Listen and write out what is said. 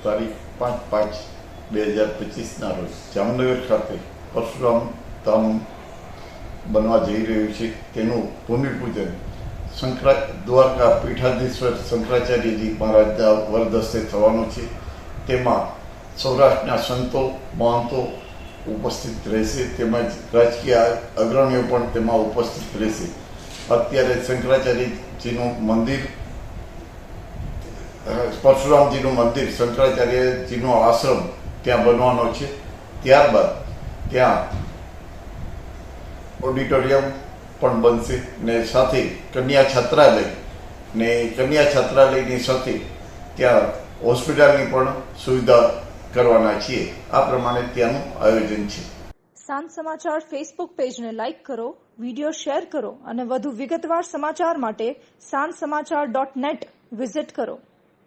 તારીખ 5/5/2025 રોજ જામનગર ખાતે પરશુરામ ધામ બનવા જઈ રહ્યું છે તેનું ભૂમિપૂજન દ્વારકા પીઠાધીશ્વર શંકરાચાર્યજી મહારાજના વરદસ્તે થવાનું છે। તેમાં સૌરાષ્ટ્રના સંતો મહંતો ઉપસ્થિત રહેશે, તેમજ રાજકીય અગ્રણીઓ પણ તેમાં ઉપસ્થિત રહેશે। અત્યારે શંકરાચાર્યજીનું મંદિર, પરશુરામજીનું મંદિર, શંકરાચાર્યજીનો આશ્રમ ત્યાં બનવાનો છે। ત્યારબાદ ત્યાં ઓડિટોરિયમ પણ બનશે ને સાથે કન્યા છાત્રાલયની સાથે ત્યાં હોસ્પિટલની પણ સુવિધા કરવાના છીએ। આ પ્રમાણે ત્યાંનું આયોજન છે। સાંજ સમાચાર ફેસબુક પેજને લાઇક કરો, વિડીયો શેર કરો અને વધુ વિગતવાર સમાચાર માટે sanssamachar.net વિઝિટ કરો।